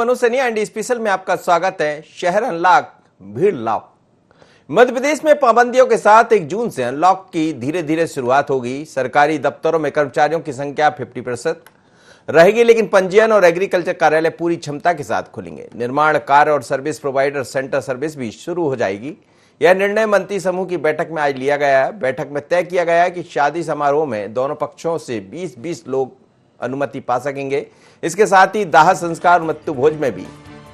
मनोज सनिया and special में आपका स्वागत है। शहर अनलॉक, भीड़ लॉक। मध्य प्रदेश में पाबंदियों के साथ 1 जून से अनलॉक की धीरे धीरे शुरुआत होगी। सरकारी दफ्तरों में कर्मचारियों की संख्या 50% रहेगी, लेकिन पंजीयन और एग्रीकल्चर कार्यालय पूरी क्षमता के साथ खुलेंगे। निर्माण कार्य और सर्विस प्रोवाइडर सेंटर सर्विस भी शुरू हो जाएगी। यह निर्णय मंत्री समूह की बैठक में आज लिया गया है। बैठक में तय किया गया है कि शादी समारोह में दोनों पक्षों से 20-20 लोग अनुमति पा सकेंगे। इसके साथ ही दाह संस्कार और मृत्यु भोज में भी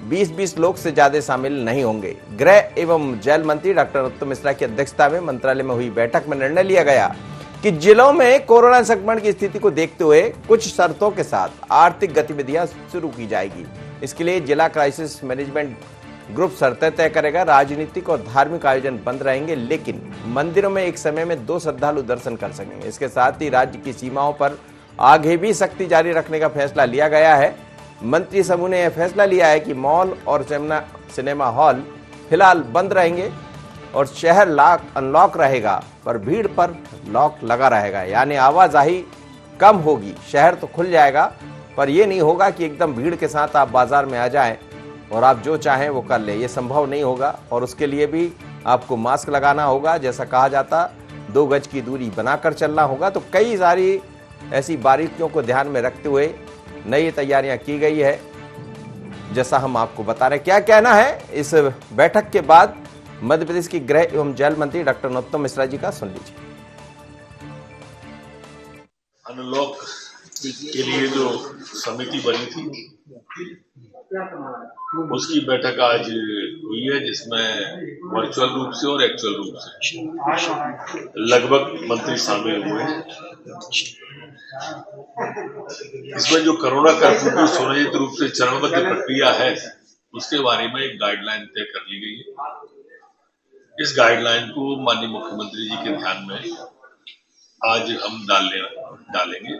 20-20 लोग से ज्यादा शामिल नहीं होंगे। गृह एवं जेल मंत्री डॉक्टर नरोत्तम मिश्रा की अध्यक्षता में मंत्रालय में हुई बैठक में निर्णय लिया गया कि जिलों में कोरोना संक्रमण की स्थिति को देखते हुए कुछ शर्तों के साथ आर्थिक गतिविधियां शुरू की जाएगी। इसके लिए जिला क्राइसिस मैनेजमेंट ग्रुप शर्तें तय करेगा। राजनीतिक और धार्मिक आयोजन बंद रहेंगे, लेकिन मंदिरों में एक समय में 2 श्रद्धालु दर्शन कर सकेंगे। इसके साथ ही राज्य की सीमाओं पर आगे भी सख्ती जारी रखने का फैसला लिया गया है। मंत्री समूह ने यह फैसला लिया है कि मॉल और सिनेमा हॉल फिलहाल बंद रहेंगे और शहर अनलॉक रहेगा, पर भीड़ पर लॉक लगा रहेगा। यानी आवाजाही कम होगी, शहर तो खुल जाएगा, पर यह नहीं होगा कि एकदम भीड़ के साथ आप बाजार में आ जाएं और आप जो चाहें वो कर ले। ये संभव नहीं होगा और उसके लिए भी आपको मास्क लगाना होगा। जैसा कहा जाता 2 गज की दूरी बनाकर चलना होगा। तो कई सारी ऐसी बारीकियों को ध्यान में रखते हुए नई तैयारियां की गई है, जैसा हम आपको बता रहे हैं। क्या कहना है इस बैठक के बाद मध्य प्रदेश की गृह एवं जेल मंत्री डॉक्टर नरोत्तम मिश्रा जी का, सुन लीजिए। अनलॉक के लिए जो समिति बनी थी उसकी बैठक आज हुई है, जिसमें वर्चुअल रूप से और एक्चुअल रूप से लगभग मंत्री शामिल हुए हैं। इसमें जो कोरोना कर्फ्यू की सुनिश्चित रूप से चरणबद्ध प्रक्रिया है, उसके बारे में एक गाइडलाइन तय कर ली गई है। इस गाइडलाइन को माननीय मुख्यमंत्री जी के ध्यान में आज हम डालेंगे।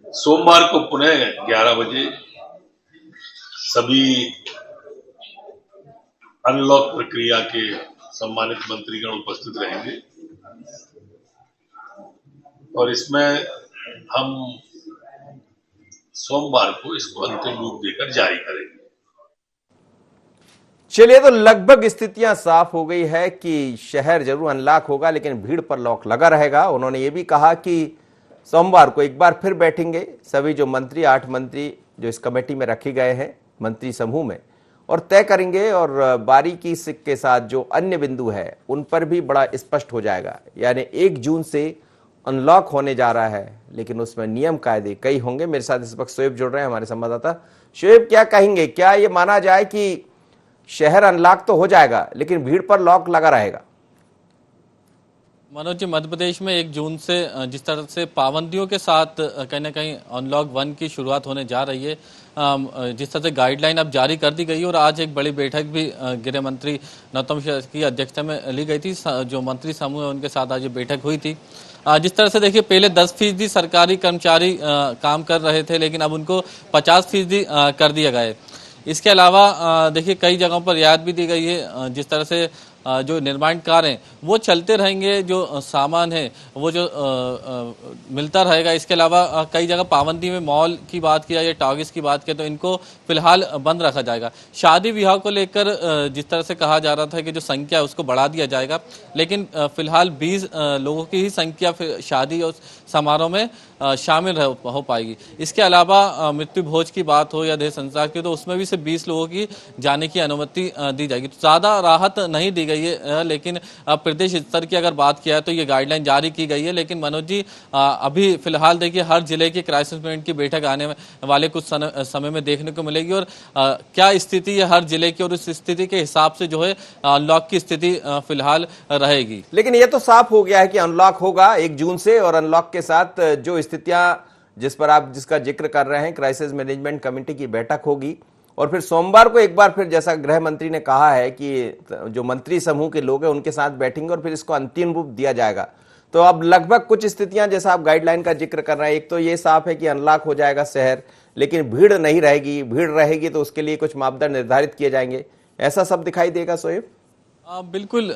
सोमवार को पुनः 11 बजे सभी अनलॉक प्रक्रिया के सम्मानित मंत्रीगण उपस्थित रहेंगे और इसमें हम सोमवार को इसको अंतिम रूप देकर जारी करेंगे। चलिए, तो लगभग स्थितियां साफ हो गई है कि शहर जरूर अनलॉक होगा, लेकिन भीड़ पर लॉक लगा रहेगा। उन्होंने ये भी कहा कि सोमवार को एक बार फिर बैठेंगे सभी जो मंत्री 8 मंत्री जो इस कमेटी में रखे गए हैं मंत्री समूह में, और तय करेंगे और बारीकी के साथ जो अन्य बिंदु है उन पर भी बड़ा स्पष्ट हो जाएगा। यानी 1 जून से अनलॉक होने जा रहा है, लेकिन उसमें नियम कायदे कई होंगे। मेरे साथ इस वक्त शोएब जुड़ रहे हैं, हमारे संवाददाता। शोएब, क्या कहेंगे, क्या ये माना जाए कि शहर अनलॉक तो हो जाएगा लेकिन भीड़ पर लॉक लगा रहेगा? मनोज जी, मध्य प्रदेश में 1 जून से जिस तरह से पाबंदियों के साथ कहीं ना कहीं अनलॉक 1 की शुरुआत होने जा रही है, जिस तरह से गाइडलाइन अब जारी कर दी गई है और आज एक बड़ी बैठक भी गृह मंत्री नरोत्तम मिश्रा की अध्यक्षता में ली गई थी। जो मंत्री समूह है उनके साथ आज ये बैठक हुई थी। जिस तरह से देखिए, पहले 10% सरकारी कर्मचारी काम कर रहे थे, लेकिन अब उनको 50% कर दिया गया है। इसके अलावा देखिए कई जगहों पर रियायत भी दी गई है। जिस तरह से जो निर्माण कार्य हैं वो चलते रहेंगे, जो सामान है वो जो मिलता रहेगा। इसके अलावा कई जगह पाबंदी में मॉल की बात किया या टॉकीज की बात किया तो इनको फिलहाल बंद रखा जाएगा। शादी विवाह को लेकर जिस तरह से कहा जा रहा था कि जो संख्या है उसको बढ़ा दिया जाएगा, लेकिन फिलहाल 20 लोगों की ही संख्या शादी और समारोह में शामिल हो पाएगी। इसके अलावा मृत्यु भोज की बात हो या देह संस्कार की, तो उसमें भी सिर्फ 20 लोगों की जाने की अनुमति दी जाएगी। तो ज़्यादा राहत नहीं दी गई है, लेकिन प्रदेश स्तर की अगर बात किया है तो ये गाइडलाइन जारी की गई है। लेकिन मनोज जी, अभी फिलहाल देखिए हर जिले की क्राइसिस मैनेजमेंट की बैठक आने वाले कुछ समय में देखने को मिलेगी और क्या स्थिति है हर जिले की, और उस स्थिति के हिसाब से जो है अनलॉक की स्थिति फिलहाल रहेगी। लेकिन ये तो साफ हो गया है कि अनलॉक होगा 1 जून से, और अनलॉक के साथ जो स्थितियां जिसका जिक्र कर रहे हैं, क्राइसिस मैनेजमेंट कमेटी की बैठक होगी और फिर सोमवार को एक बार फिर जैसा गृह मंत्री ने कहा है कि जो मंत्री समूह के लोग हैं उनके साथ बैठेंगे और फिर इसको अंतिम रूप दिया जाएगा। तो अब लगभग कुछ स्थितियां जैसा आप गाइडलाइन का जिक्र कर रहे हैं, एक तो ये साफ है कि अनलॉक हो जाएगा शहर, लेकिन भीड़ नहीं रहेगी। भीड़ रहेगी तो उसके लिए कुछ मापदंड निर्धारित किए जाएंगे, ऐसा सब दिखाई देगा शोएब? बिल्कुल,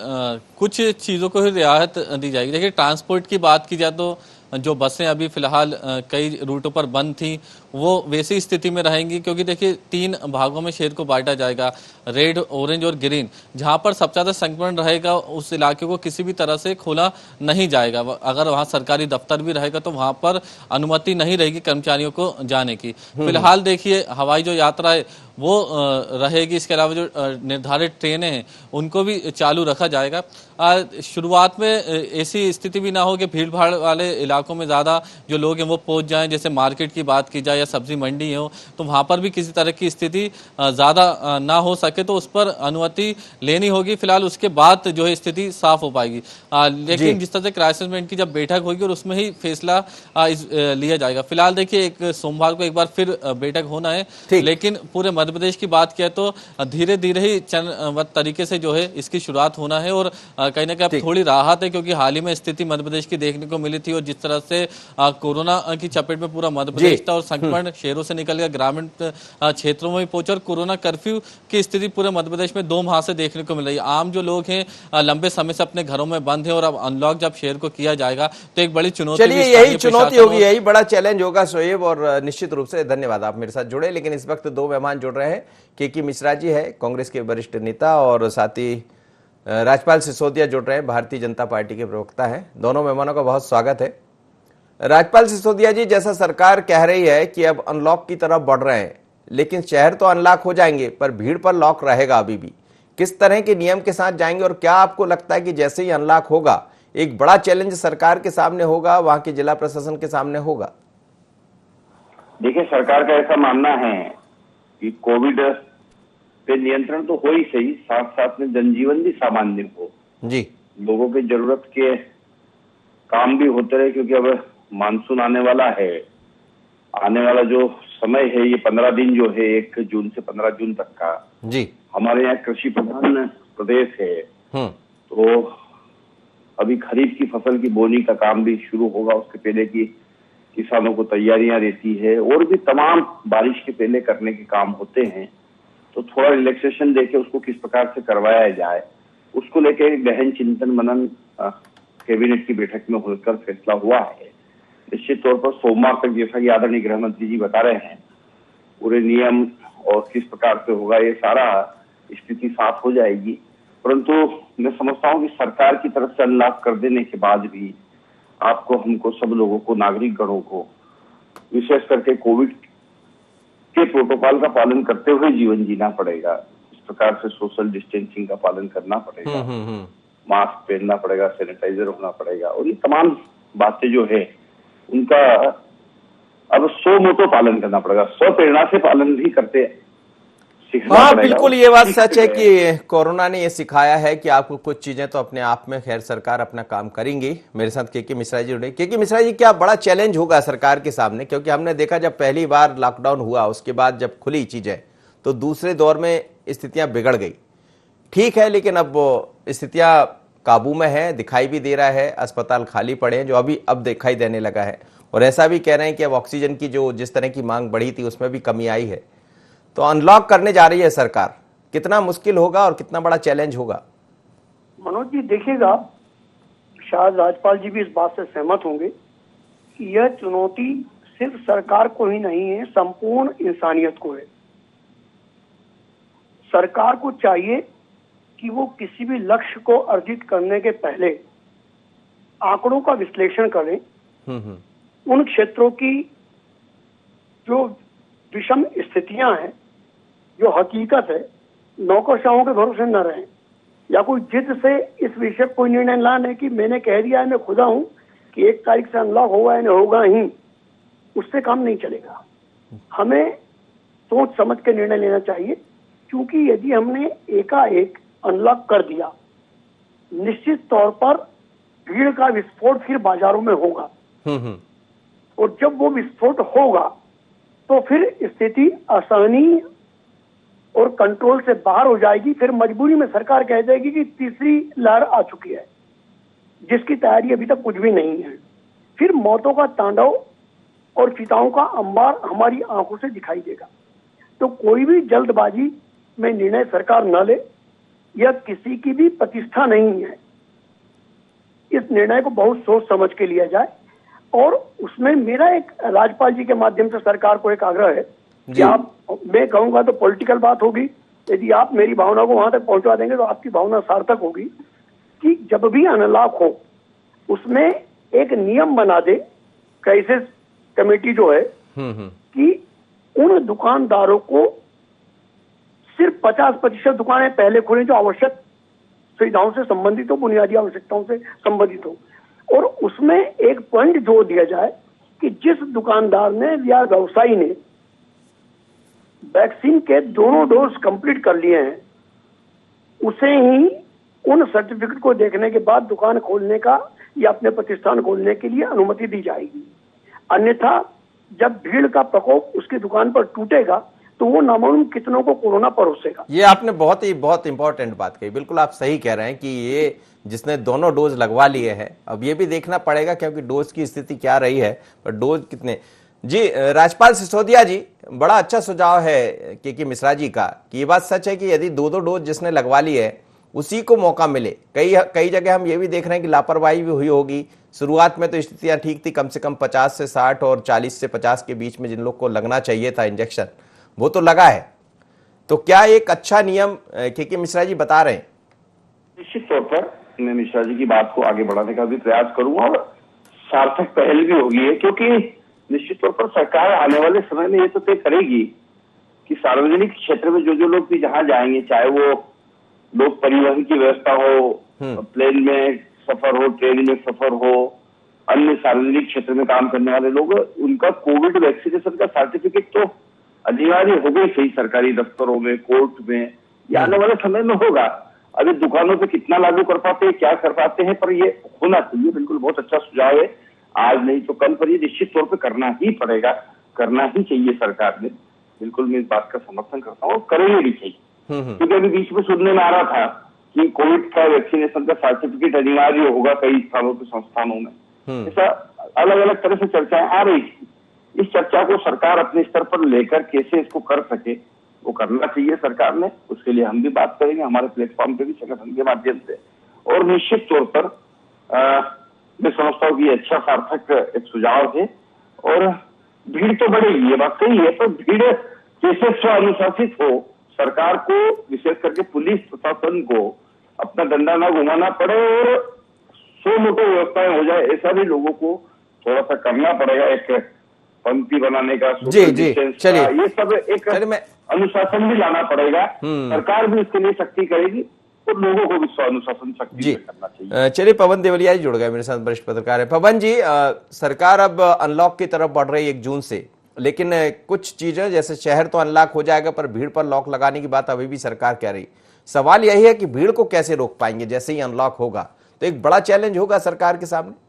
कुछ चीज़ों को ही रियायत दी जाएगी। देखिए, ट्रांसपोर्ट की बात की जाए तो जो बसें अभी फिलहाल कई रूटों पर बंद थी वो वैसी स्थिति में रहेंगी, क्योंकि देखिए 3 भागों में शहर को बांटा जाएगा, रेड, ऑरेंज और ग्रीन। जहां पर सबसे ज्यादा संक्रमण रहेगा उस इलाके को किसी भी तरह से खोला नहीं जाएगा। अगर वहां सरकारी दफ्तर भी रहेगा तो वहां पर अनुमति नहीं रहेगी कर्मचारियों को जाने की। फिलहाल देखिए हवाई जो यात्रा है वो रहेगी, इसके अलावा जो निर्धारित ट्रेनें हैं उनको भी चालू रखा जाएगा। शुरुआत में ऐसी स्थिति भी ना हो कि भीड़ भाड़ वाले इलाकों में ज्यादा जो लोग हैं वो पहुंच जाएं, जैसे मार्केट की बात की जाए या सब्जी मंडी हो, तो वहां पर भी किसी तरह की स्थिति ज्यादा ना हो सके तो उस पर अनुमति लेनी होगी। फिलहाल उसके बाद जो है स्थिति साफ हो पाएगी। लेकिन जिस तरह से क्राइसिस मैनेजमेंट की जब बैठक होगी और उसमें ही फैसला लिया जाएगा। फिलहाल देखिए एक सोमवार को एक बार फिर बैठक होना है, लेकिन पूरे मध्य प्रदेश की बात किया तो धीरे धीरे ही चरणबद्ध तरीके से जो है इसकी शुरुआत होना है। और कहीं ना कहीं अब थोड़ी राहत है, क्योंकि हाल ही में स्थिति मध्य प्रदेश की देखने को मिली थी और जिस तरह से कोरोना की चपेट में पूरा मध्य प्रदेश था और संक्रमण शहरों से निकल गया ग्रामीण क्षेत्रों में भी पहुंचा और कोरोना कर्फ्यू की स्थिति पूरे मध्य प्रदेश में 2 माह से देखने को मिल रही है। आम जो लोग हैं लंबे समय से अपने घरों में बंद है और अब अनलॉक जब शहर को किया जाएगा तो एक बड़ी चुनौती, चलिए यही चुनौती होगी, यही बड़ा चैलेंज होगा शोएब। और निश्चित रूप से धन्यवाद आप मेरे साथ जुड़े। लेकिन इस वक्त 2 मेहमान जुड़ रहे हैं। के मिश्रा जी है कांग्रेस के वरिष्ठ नेता और साथ ही राजपाल सिसोदिया जुड़ रहे हैं, भारतीय जनता पार्टी के प्रवक्ता हैं। दोनों मेहमानों का बहुत स्वागत है। राजपाल सिसोदिया जी, जैसा सरकार कह रही है कि अब अनलॉक की तरफ बढ़ रहे हैं, लेकिन शहर तो अनलॉक हो जाएंगे पर भीड़ पर लॉक रहेगा अभी भी। किस तरह के नियम के साथ जाएंगे और क्या आपको लगता है कि जैसे ही अनलॉक होगा एक बड़ा चैलेंज सरकार के सामने होगा, वहां के जिला प्रशासन के सामने होगा? देखिए, सरकार का ऐसा मानना है कि कोविड पे नियंत्रण तो हो ही सही, साथ साथ में जनजीवन भी सामान्य हो जी, लोगों के जरूरत के काम भी होते रहे, क्योंकि अब मानसून आने वाला है। आने वाला जो समय है ये 15 दिन जो है 1 जून से 15 जून तक का जी, हमारे यहाँ कृषि प्रधान प्रदेश है, तो अभी खरीफ की फसल की बोनी का काम भी शुरू होगा। उसके पहले की किसानों को तैयारियां रहती है और भी तमाम बारिश के पहले करने के काम होते हैं। तो थोड़ा रिलैक्सेशन देके उसको किस प्रकार से करवाया जाए, उसको लेके गहन चिंतन मनन कैबिनेट की बैठक में होकर फैसला हुआ है। निश्चित तौर पर सोमवार तक, जैसा कि आदरणीय गृह मंत्री जी बता रहे हैं, पूरे नियम और किस प्रकार से होगा ये सारा स्थिति साफ हो जाएगी। परंतु मैं समझता हूँ कि सरकार की तरफ से अनलॉक कर देने के बाद भी आपको, हमको, सब लोगों को, नागरिक गणों को विशेष करके कोविड के प्रोटोकॉल का पालन करते हुए जीवन जीना पड़ेगा। इस प्रकार से सोशल डिस्टेंसिंग का पालन करना पड़ेगा, मास्क पहनना पड़ेगा, सैनिटाइजर होना पड़ेगा और ये तमाम बातें जो है उनका अब स्वमोटो पालन करना पड़ेगा, स्वप्रेरणा से पालन भी करते सीखना हाँ, पड़ेगा। बिल्कुल ये बात सच है कि कोरोना ने ये सिखाया है कि आपको कुछ चीजें तो अपने आप में, खैर सरकार अपना काम करेंगी। मेरे साथ के मिश्रा जी जुड़े। के मिश्रा जी, क्या बड़ा चैलेंज होगा सरकार के सामने? क्योंकि हमने देखा जब पहली बार लॉकडाउन हुआ उसके बाद जब खुली चीजें तो दूसरे दौर में स्थितियां बिगड़ गई, ठीक है, लेकिन अब स्थितियां काबू में है, दिखाई भी दे रहा है, अस्पताल खाली पड़े हैं जो अभी अब दिखाई देने लगा है। और ऐसा भी कह रहे हैं कि अब ऑक्सीजन की जो जिस तरह की मांग बढ़ी थी उसमें भी कमी आई है। तो अनलॉक करने जा रही है सरकार, कितना मुश्किल होगा और कितना बड़ा चैलेंज होगा? मनोज जी, देखिएगा, शायद राज्यपाल जी भी इस बात से सहमत होंगे कि यह चुनौती सिर्फ सरकार को ही नहीं है, संपूर्ण इंसानियत को है। सरकार को चाहिए कि वो किसी भी लक्ष्य को अर्जित करने के पहले आंकड़ों का विश्लेषण करें, उन क्षेत्रों की जो विषम स्थितियां हैं, जो हकीकत है, नौकरशाहों के भरोसे न रहें या कोई जिद से इस विषय कोई निर्णय ना लें कि मैंने कह दिया है, मैं खुदा हूं कि 1 तारीख से अनलॉक होगा या नहीं होगा ही, उससे काम नहीं चलेगा। हमें सोच समझ के निर्णय लेना चाहिए, क्योंकि यदि हमने एकाएक अनलॉक कर दिया, निश्चित तौर पर भीड़ का विस्फोट फिर बाजारों में होगा और जब वो विस्फोट होगा तो फिर स्थिति असहनीय और कंट्रोल से बाहर हो जाएगी। फिर मजबूरी में सरकार कह देगी कि तीसरी लहर आ चुकी है, जिसकी तैयारी अभी तक कुछ भी नहीं है। फिर मौतों का तांडव और चिताओं का अंबार हमारी आंखों से दिखाई देगा। तो कोई भी जल्दबाजी में निर्णय सरकार न ले, यह किसी की भी प्रतिष्ठा नहीं है। इस निर्णय को बहुत सोच समझ के लिया जाए। और उसमें मेरा एक राज्यपाल जी के माध्यम से सरकार को एक आग्रह है कि जी। आप, मैं कहूंगा तो पॉलिटिकल बात होगी, यदि आप मेरी भावना को वहां तक पहुंचा देंगे तो आपकी भावना सार्थक होगी कि जब भी अनलॉक हो उसमें एक नियम बना दे क्राइसिस कमेटी जो है कि उन दुकानदारों को सिर्फ 50% दुकानें पहले खोलें जो आवश्यक सुविधाओं से संबंधित हो, बुनियादी आवश्यकताओं से संबंधित हो, और उसमें एक पॉइंट जोड़ दिया जाए कि जिस दुकानदार ने या व्यवसायी ने वैक्सीन के दोनों डोज कंप्लीट कर लिए हैं उसे ही उन सर्टिफिकेट को देखने के बाद दुकान खोलने का या अपने प्रतिष्ठान खोलने के लिए अनुमति दी जाएगी। अन्यथा जब भीड़ का प्रकोप उसकी दुकान पर टूटेगा तो वो नामालूम कितनों को कोरोना परोसेगा। ये आपने बहुत इंपॉर्टेंट बात कही। बिल्कुल आप सही कह रहे हैं कि ये जिसने दोनों डोज लगवा लिए हैं, अब ये भी देखना पड़ेगा क्योंकि डोज की स्थिति क्या रही है, पर डोज कितने। जी, राज्यपाल सिसोदिया जी, बड़ा अच्छा सुझाव है के मिश्रा जी का कि ये बात सच है कि यदि दो डोज जिसने लगवा ली है उसी को मौका मिले। कई जगह हम ये भी देख रहे हैं कि लापरवाही भी हुई होगी। शुरुआत में तो स्थितियां ठीक थी, कम से कम 50 से 60 और 40 से 50 के बीच में जिन लोग को लगना चाहिए था इंजेक्शन, वो तो लगा है। तो क्या एक अच्छा नियम के मिश्रा जी बता रहे हैं? निश्चित तौर पर मैं मिश्रा जी की बात को आगे बढ़ाने का भी प्रयास करूंगा और सार्थक पहल भी होगी है, क्योंकि निश्चित तौर पर सरकार आने वाले समय में ये तो तय करेगी कि सार्वजनिक क्षेत्र में जो लोग भी जहां जाएंगे, चाहे वो लोग परिवहन की व्यवस्था हो, प्लेन में सफर हो, ट्रेन में सफर हो, अन्य सार्वजनिक क्षेत्र में काम करने वाले लोग, उनका कोविड वैक्सीनेशन का सर्टिफिकेट तो अनिवार्य हो गई सही सरकारी दफ्तरों में, कोर्ट में, ये आने वाले समय में होगा। अभी दुकानों पे कितना लागू कर पाते हैं, क्या कर पाते हैं, पर ये होना चाहिए। बिल्कुल बहुत अच्छा सुझाव है। आज नहीं तो कल पर ये निश्चित तौर पे करना ही पड़ेगा, करना ही चाहिए सरकार ने। बिल्कुल मैं इस बात का समर्थन करता हूँ और करेंगे भी चाहिए। क्योंकि अभी बीच में सुनने में आ रहा था कि कोविड का वैक्सीनेशन का सर्टिफिकेट अनिवार्य होगा कई स्थानों पे, संस्थानों में। ऐसा अलग अलग तरह से चर्चाएं आ रही थी। इस चर्चा को सरकार अपने स्तर पर लेकर कैसे इसको कर सके, वो करना चाहिए सरकार ने। उसके लिए हम भी बात करेंगे हमारे प्लेटफॉर्म पे भी, संगठन के माध्यम से। और निश्चित तौर पर मैं समझता हूँ कि अच्छा सार्थक एक सुझाव है। और भीड़ तो बढ़ेगी, ये बात सही है, पर भीड़ कैसे स्वअनुशासित हो, सरकार को विशेष करके पुलिस प्रशासन को अपना डंडा ना घुमाना पड़े और सो मोटो व्यवस्थाएं हो जाए, ऐसा भी लोगों को थोड़ा सा करना पड़ेगा। एक पंक्ति बनाने का, जी चलिए, ये सब एक अनुशासन भी लाना पड़ेगा। सरकार भी इसके लिए सख्ती करेगी और लोगों को भी अनुशासन सख्ती करना चाहिए। चलिए, पवन देवलिया जी जुड़ गए मेरे साथ, वरिष्ठ पत्रकार है। पवन जी, सरकार अब अनलॉक की तरफ बढ़ रही है 1 जून से, लेकिन कुछ चीजें जैसे शहर तो अनलॉक हो जाएगा पर भीड़ पर लॉक लगाने की बात अभी भी सरकार कह रही। सवाल यही है कि भीड़ को कैसे रोक पाएंगे जैसे ही अनलॉक होगा, तो एक बड़ा चैलेंज होगा सरकार के सामने।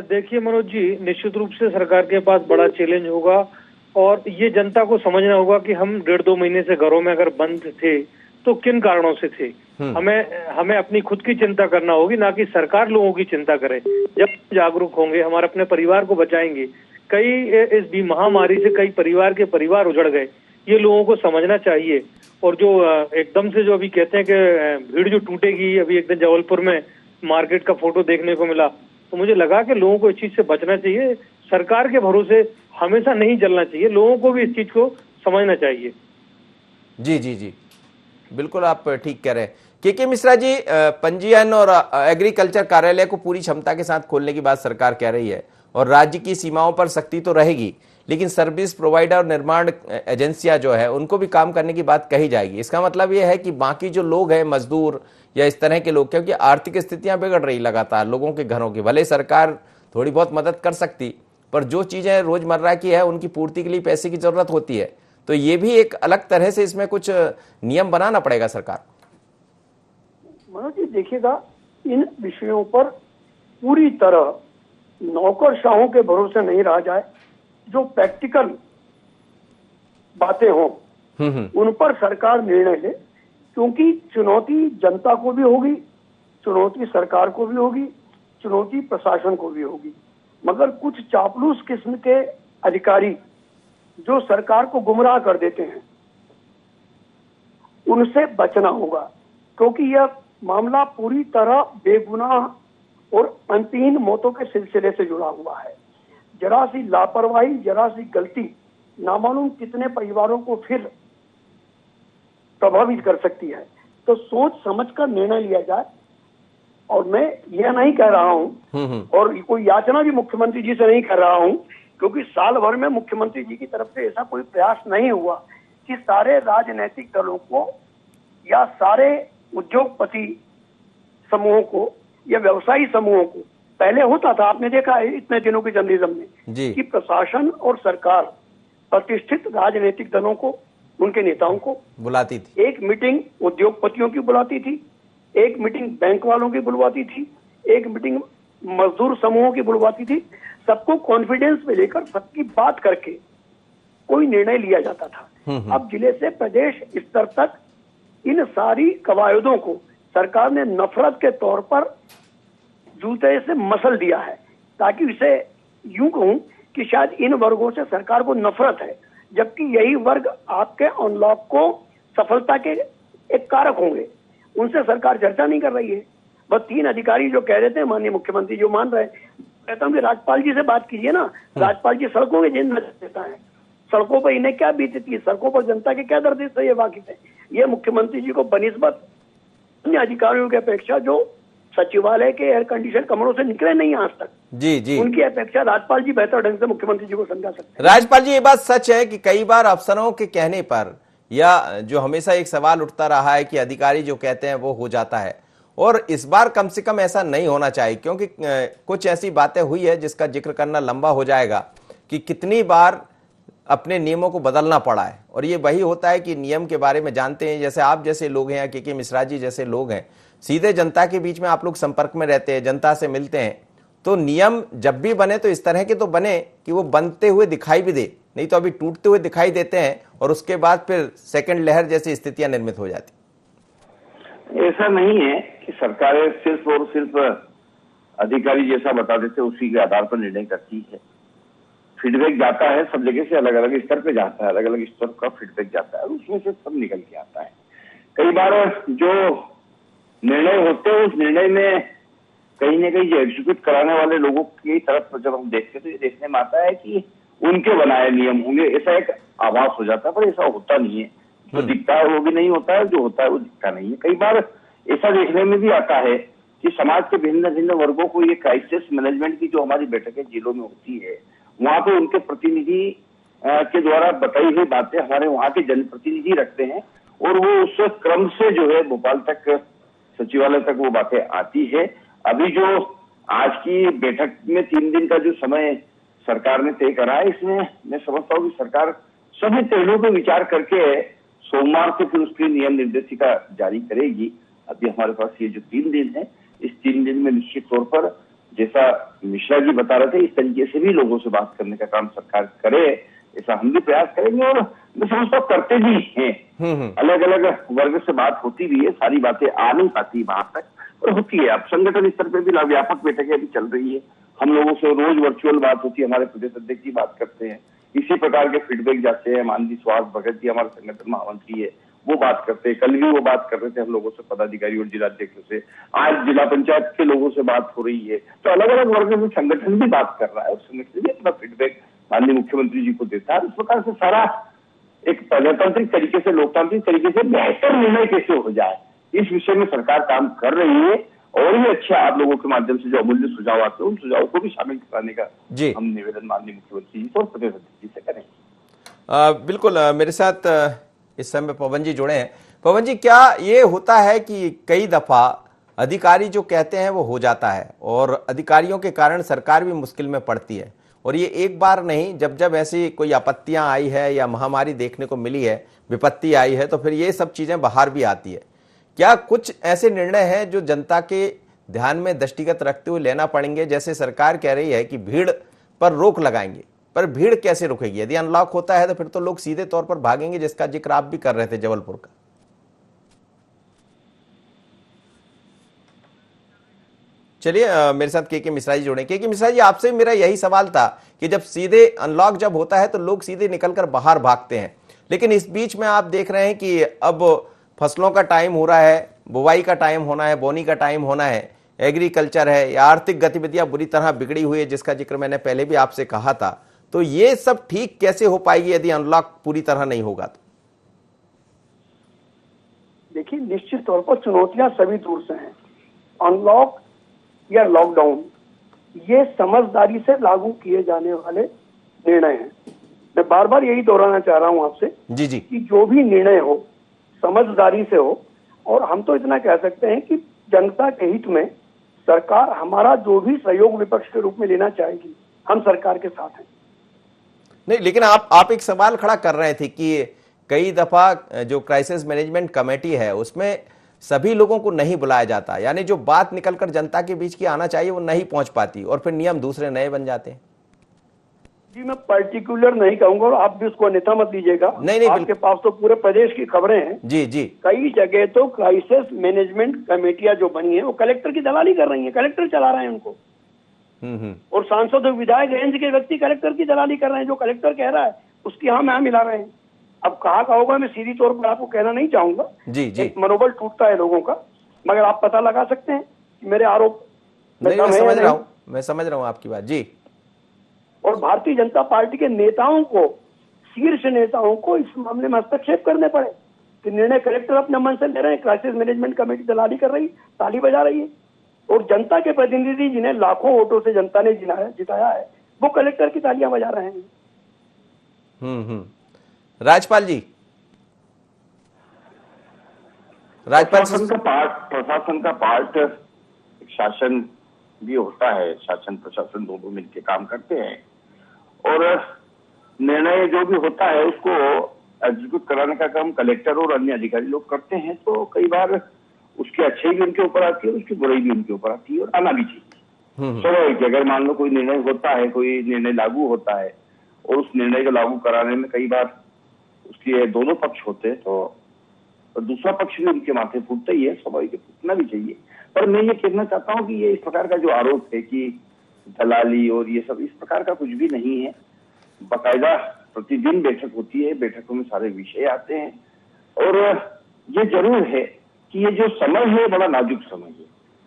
देखिए मनोज जी, निश्चित रूप से सरकार के पास बड़ा चैलेंज होगा और ये जनता को समझना होगा कि हम 1.5-2 महीने से घरों में अगर बंद थे तो किन कारणों से थे। हमें अपनी खुद की चिंता करना होगी, ना कि सरकार लोगों की चिंता करे। जब जागरूक होंगे, हमारे अपने परिवार को बचाएंगे। इस महामारी से कई परिवार उजड़ गए, ये लोगों को समझना चाहिए। और जो एकदम से जो अभी कहते हैं कि भीड़ जो टूटेगी, अभी एक दिन जबलपुर में मार्केट का फोटो देखने को मिला, तो मुझे लगा कि लोगों को इस चीज से बचना चाहिए। सरकार के भरोसे हमेशा नहीं चलना चाहिए, लोगों को भी इस चीज को समझना चाहिए। जी, बिल्कुल आप ठीक कह रहे हैं। के मिश्रा जी, पंजीयन और एग्रीकल्चर कार्यालय को पूरी क्षमता के साथ खोलने की बात सरकार कह रही है और राज्य की सीमाओं पर सख्ती तो रहेगी, लेकिन सर्विस प्रोवाइडर और निर्माण एजेंसियां जो है उनको भी काम करने की बात कही जाएगी। इसका मतलब यह है कि बाकी जो लोग हैं, मजदूर या इस तरह के लोग, क्योंकि आर्थिक स्थितियां बिगड़ रही लगातार लोगों के घरों की, भले सरकार थोड़ी बहुत मदद कर सकती, पर जो चीजें रोजमर्रा की है उनकी पूर्ति के लिए पैसे की जरूरत होती है। तो ये भी एक अलग तरह से इसमें कुछ नियम बनाना पड़ेगा सरकार। मनोज जी देखिएगा, इन विषयों पर पूरी तरह नौकरशाहों के भरोसे नहीं रहा जाए। जो प्रैक्टिकल बातें हों उन पर सरकार निर्णय ले, क्योंकि चुनौती जनता को भी होगी, चुनौती सरकार को भी होगी, चुनौती प्रशासन को भी होगी। मगर कुछ चापलूस किस्म के अधिकारी जो सरकार को गुमराह कर देते हैं, उनसे बचना होगा, क्योंकि यह मामला पूरी तरह बेगुनाह और अंतहीन मौतों के सिलसिले से जुड़ा हुआ है। जरा सी लापरवाही, जरा सी गलती नामालूम कितने परिवारों को फिर प्रभावित कर सकती है। तो सोच समझ कर निर्णय लिया जाए। और मैं यह नहीं कह रहा हूं और कोई याचना भी मुख्यमंत्री जी से नहीं कर रहा हूं, क्योंकि साल भर में मुख्यमंत्री जी की तरफ से ऐसा कोई प्रयास नहीं हुआ कि सारे राजनीतिक दलों को या सारे उद्योगपति समूहों को या व्यवसायी समूहों को, पहले होता था, आपने देखा है इतने दिनों की जर्नलिज्म में कि प्रशासन और सरकार प्रतिष्ठित राजनीतिक दलों को, उनके नेताओं को बुलाती थी। एक मीटिंग उद्योगपतियों की बुलाती थी, एक मीटिंग बैंक वालों की बुलवाती थी, एक मीटिंग मजदूर समूहों की बुलवाती थी। सबको कॉन्फिडेंस में लेकर सबकी बात करके कोई निर्णय लिया जाता था। अब जिले से प्रदेश स्तर तक इन सारी कवायदों को सरकार ने नफरत के तौर पर जूते से मसल दिया है, ताकि इसे यूं कहूं कि शायद इन वर्गों से सरकार को नफरत है, जबकि यही वर्ग आपके अनलॉक को सफलता के एक कारक होंगे। उनसे सरकार चर्चा नहीं कर रही है। बस 3 अधिकारी जो कह रहे थे, माननीय मुख्यमंत्री जो मान रहे, कहता हूँ कि राज्यपाल जी से बात कीजिए ना। राज्यपाल जी सड़कों के जिन देता है, सड़कों पर इन्हें क्या बीतती है, सड़कों पर जनता के क्या दर्द से ये वाकिफ है। ये मुख्यमंत्री जी को बनिस्बत अन्य अधिकारियों की अपेक्षा जो सचिवालय के एयर कंडीशन कमरों से निकले नहीं आज तक, जी उनकी अपेक्षा राज्यपाल जी बेहतर ढंग से मुख्यमंत्री जी को समझा सकते हैं। राज्यपाल जी, ये बात सच है कि कई बार अफसरों के कहने पर, या जो हमेशा एक सवाल उठता रहा है कि अधिकारी जो कहते हैं वो हो जाता है, और इस बार कम से कम ऐसा नहीं होना चाहिए, क्योंकि कुछ ऐसी बातें हुई है जिसका जिक्र करना लंबा हो जाएगा कि कितनी बार अपने नियमों को बदलना पड़ा है। और ये वही होता है कि नियम के बारे में जानते हैं, जैसे आप जैसे लोग हैं या के मिश्रा जी जैसे लोग हैं, सीधे जनता के बीच में आप लोग संपर्क में रहते हैं, जनता से मिलते हैं, तो नियम जब भी बने तो इस तरह के तो बने कि वो बनते हुए दिखाई भी दे, नहीं तो अभी टूटते हुए दिखाई देते हैं और उसके बाद फिर सेकंड लहर जैसी स्थितियां निर्मित हो जाती। ऐसा नहीं है कि सरकारें सिर्फ और सिर्फ अधिकारी जैसा बता देते उसी के आधार पर निर्णय करती है। फीडबैक जाता है सब जगह से, अलग अलग स्तर पे जाता है, अलग अलग स्तर का फीडबैक जाता है, उसमें से सब निकल के आता है। कई बार जो निर्णय होते हैं उस निर्णय में कहीं ना कहीं जो एग्जीक्यूट कराने वाले लोगों की तरफ जब हम देखते तो ये देखने में आता है कि उनके बनाए नियम होंगे, ऐसा एक आभास हो जाता है, पर ऐसा होता नहीं है। जो दिखता है वो भी नहीं होता है, जो होता है वो दिखता नहीं है। कई बार ऐसा देखने में भी आता है कि समाज के भिन्न भिन्न वर्गों को ये क्राइसिस मैनेजमेंट की जो हमारी बैठकें जिलों में होती है, वहां पे उनके प्रतिनिधि के द्वारा बताई हुई बातें हमारे वहां के जनप्रतिनिधि रखते हैं और वो उस क्रम से जो है भोपाल तक, सचिवालय तक वो बातें आती है। अभी जो आज की बैठक में 3 दिन का जो समय सरकार ने तय करा है, इसमें मैं समझता हूँ कि सरकार सभी पहलुओं पर विचार करके सोमवार से फिर उसकी नियम निर्देशिका जारी करेगी। अभी हमारे पास ये जो 3 दिन है, इस 3 दिन में निश्चित तौर पर जैसा मिश्रा जी बता रहे थे, इस तरीके से भी लोगों से बात करने का काम सरकार करे, ऐसा हम भी प्रयास करेंगे और मैं समझता हूँ करते भी हैं। अलग अलग वर्ग से बात होती भी है, सारी बातें आ नहीं पाती वहां तक, और होती है। अब संगठन स्तर पर भी व्यापक बैठकें अभी चल रही है, हम लोगों से रोज वर्चुअल बात होती है, हमारे प्रदेश अध्यक्ष जी बात करते हैं, इसी प्रकार के फीडबैक जाते हैं। माननीय सुहास भगत जी हमारे संगठन महामंत्री है, वो बात करते हैं। कल भी वो बात कर रहे थे हम लोगों से, पदाधिकारी और जिलाध्यक्षों से। आज जिला पंचायत के लोगों से बात हो रही है। तो अलग अलग वर्ग में संगठन भी बात कर रहा है और संगठन भी अपना फीडबैक माननीय मुख्यमंत्री जी को देता है। इस प्रकार से सारा एक प्रजातांत्रिक तरीके से, लोकतांत्रिक तरीके से बेहतर निर्णय कैसे हो जाए, इस विषय में सरकार काम कर रही है। और भी अच्छा आप लोगों के माध्यम से जो अमूल्य सुझाव आते हैं, उन सुझावों को भी शामिल कराने का हम निवेदन माननीय मुख्यमंत्री जी और प्रदेश अध्यक्ष जी से करेंगे। बिल्कुल। मेरे साथ इस समय पवन जी जुड़े हैं। पवन जी, क्या ये होता है कि कई दफा अधिकारी जो कहते हैं वो हो जाता है और अधिकारियों के कारण सरकार भी मुश्किल में पड़ती है, और ये एक बार नहीं, जब जब ऐसी कोई आपत्तियां आई है या महामारी देखने को मिली है, विपत्ति आई है, तो फिर ये सब चीजें बाहर भी आती है। क्या कुछ ऐसे निर्णय हैं जो जनता के ध्यान में दृष्टिगत रखते हुए लेना पड़ेंगे? जैसे सरकार कह रही है कि भीड़ पर रोक लगाएंगे, पर भीड़ कैसे रुकेगी? यदि अनलॉक होता है तो फिर तो लोग सीधे तौर पर भागेंगे, जिसका जिक्र आप भी कर रहे थे जबलपुर का। चलिए, मेरे साथ के मिश्रा जी जुड़े। के मिश्रा जी, आपसे मेरा यही सवाल था कि जब सीधे अनलॉक जब होता है तो लोग सीधे निकलकर बाहर भागते हैं, लेकिन इस बीच में आप देख रहे हैं कि अब फसलों का टाइम हो रहा है, बुवाई का टाइम होना है, बोनी का टाइम होना है, एग्रीकल्चर है या आर्थिक गतिविधियां बुरी तरह बिगड़ी हुई है, जिसका जिक्र मैंने पहले भी आपसे कहा था, तो ये सब ठीक कैसे हो पाएगी यदि अनलॉक पूरी तरह नहीं होगा तो? देखिए, निश्चित तौर पर चुनौतियां सभी दूर से हैं। अनलॉक या लॉकडाउन ये समझदारी से लागू किए जाने वाले निर्णय हैं। मैं बार बार यही दोहराना चाह रहा हूं आपसे जी जी कि जो भी निर्णय हो समझदारी से हो, और हम तो इतना कह सकते हैं कि जनता के हित में सरकार हमारा जो भी सहयोग विपक्ष के रूप में लेना चाहेगी, हम सरकार के साथ हैं। नहीं, लेकिन आप एक सवाल खड़ा कर रहे थे कि कई दफा जो क्राइसिस मैनेजमेंट कमेटी है उसमें सभी लोगों को नहीं बुलाया जाता, यानी जो बात निकलकर जनता के बीच की आना चाहिए वो नहीं पहुंच पाती और फिर नियम दूसरे नए बन जाते हैं। जी, मैं पर्टिकुलर नहीं कहूंगा और आप भी उसको अन्यथा मत लीजिएगा। नहीं, आपके पास तो पूरे प्रदेश की खबरें हैं। जी जी, कई जगह तो क्राइसिस मैनेजमेंट कमेटियां जो बनी है वो कलेक्टर की दलाली कर रही है, कलेक्टर चला रहे हैं उनको। और सांसद और विधायक रेंज के व्यक्ति कलेक्टर की दलाली कर रहे हैं, जो कलेक्टर कह रहा है उसकी हम मिला रहे हैं। अब कहा होगा मैं सीधी तौर पर आपको कहना नहीं चाहूंगा, जी जी, मनोबल टूटता है लोगों का, मगर आप पता लगा सकते हैं कि मेरे आरोप मैं समझ रहा हूँ आपकी बात जी। और भारतीय जनता पार्टी के नेताओं को, शीर्ष नेताओं को इस मामले में हस्तक्षेप करने पड़े कि निर्णय कलेक्टर अपने मन से ले रहे हैं, क्राइसिस मैनेजमेंट कमेटी दलाली कर रही, ताली बजा रही है, और जनता के प्रतिनिधि जिन्हें लाखों वोटों से जनता ने जिताया है वो कलेक्टर की तालियां बजा रहे हैं। राजपाल जी, प्रशासन का पार्ट शासन भी होता है, शासन प्रशासन दोनों मिलकर काम करते हैं और निर्णय जो भी होता है उसको एग्जीक्यूट कराने का काम कलेक्टर और अन्य अधिकारी लोग करते हैं। तो कई बार उसकी अच्छाई भी उनके ऊपर आती है, उसकी बुराई भी उनके ऊपर आती है और आना भी चाहिए। स्वाभाविक है, अगर मान लो कोई निर्णय होता है, कोई निर्णय लागू होता है और उस निर्णय को लागू कराने में कई बार उसके दोनों पक्ष होते हैं तो दूसरा पक्ष भी उनके माथे फूटता ही है, स्वाभाविक फूटना भी चाहिए। पर मैं ये कहना चाहता हूँ कि ये इस प्रकार का जो आरोप है कि दलाली और ये सब, इस प्रकार का कुछ भी नहीं है। बाकायदा प्रतिदिन बैठक होती है, बैठकों में सारे विषय आते हैं और ये जरूर है कि ये जो समय है बड़ा नाजुक समय है,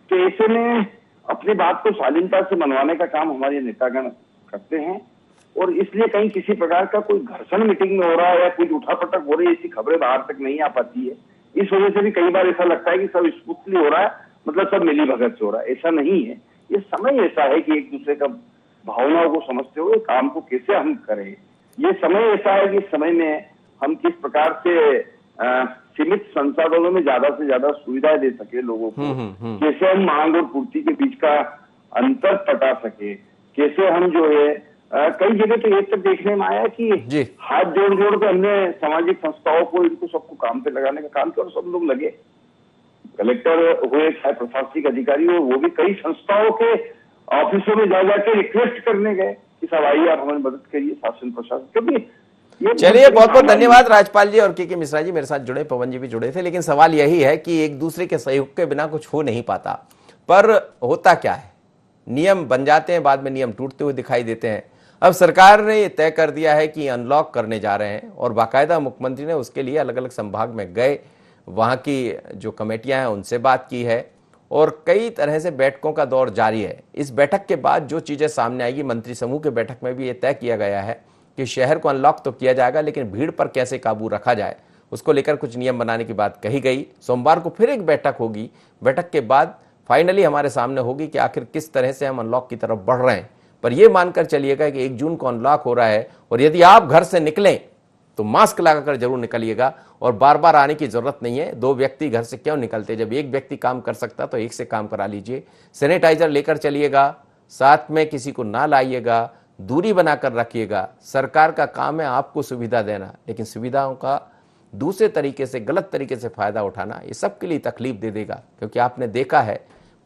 तो ऐसे में अपनी बात को शालीनता से मनवाने का काम हमारे नेतागण करते हैं और इसलिए कहीं किसी प्रकार का कोई घर्षण मीटिंग में हो रहा है या कुछ उठापटक हो रही है, ऐसी खबरें बाहर तक नहीं आ पाती है। इस वजह से भी कई बार ऐसा लगता है कि सब स्मूथली हो रहा है, मतलब सब मिली भगत से हो रहा है। ऐसा नहीं है, ये समय ऐसा है कि एक दूसरे का भावनाओं को समझते हुए काम को कैसे हम करें। ये समय ऐसा है कि इस समय में हम किस प्रकार से सीमित संसाधनों में ज्यादा से ज्यादा सुविधाएं दे सके लोगों को, कैसे हम मांग और पूर्ति के बीच का अंतर पटा सके, कैसे हम जो है कई जगह तो ये तक देखने में आया कि हाथ जोड़ जोड़ के हमने सामाजिक संस्थाओं को, इनको सबको काम पे लगाने का काम किया और सब लोग लगे। कलेक्टर हुए चाहे प्रशासनिक अधिकारी हो, वो भी कई संस्थाओं के ऑफिसों में जा जाके रिक्वेस्ट करने गए कि सब आइए आप हमारी मदद करिए, शासन प्रशासन। क्योंकि चलिए, बहुत बहुत धन्यवाद राजपाल जी और के मिश्रा जी मेरे साथ जुड़े, पवन जी भी जुड़े थे। लेकिन सवाल यही है कि एक दूसरे के सहयोग के बिना कुछ हो नहीं पाता, पर होता क्या है, नियम बन जाते हैं, बाद में नियम टूटते हुए दिखाई देते हैं। अब सरकार ने ये तय कर दिया है कि अनलॉक करने जा रहे हैं और बाकायदा मुख्यमंत्री ने उसके लिए अलग अलग संभाग में गए, वहां की जो कमेटियां हैं उनसे बात की है और कई तरह से बैठकों का दौर जारी है। इस बैठक के बाद जो चीजें सामने आएगी, मंत्री समूह के बैठक में भी ये तय किया गया है कि शहर को अनलॉक तो किया जाएगा, लेकिन भीड़ पर कैसे काबू रखा जाए उसको लेकर कुछ नियम बनाने की बात कही गई। सोमवार को फिर एक बैठक होगी, बैठक के बाद फाइनली हमारे सामने होगी कि आखिर किस तरह से हम अनलॉक की तरफ बढ़ रहे हैं। पर यह मानकर चलिएगा कि 1 जून को अनलॉक हो रहा है और यदि आप घर से निकलें तो मास्क लगाकर जरूर निकलिएगा और बार बार आने की जरूरत नहीं है। 2 व्यक्ति घर से क्यों निकलते, जब एक व्यक्ति काम कर सकता तो एक से काम करा लीजिए। सैनिटाइजर लेकर चलिएगा, साथ में किसी को ना लाइएगा, दूरी बनाकर रखिएगा। सरकार का काम है आपको सुविधा देना, लेकिन सुविधाओं का दूसरे तरीके से, गलत तरीके से फायदा उठाना ये सबके लिए तकलीफ दे देगा। क्योंकि आपने देखा है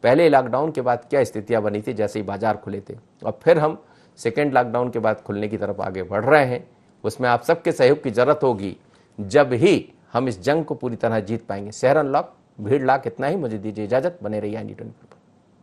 पहले लॉकडाउन के बाद क्या स्थितियां बनी थी, जैसे ही बाजार खुले थे, और फिर हम सेकेंड लॉकडाउन के बाद खुलने की तरफ आगे बढ़ रहे हैं। उसमें आप सबके सहयोग की जरूरत होगी, जब ही हम इस जंग को पूरी तरह जीत पाएंगे। शहर अनलॉक, भीड़ लाक, इतना ही। मुझे दीजिए इजाजत, बने रहिए ND24।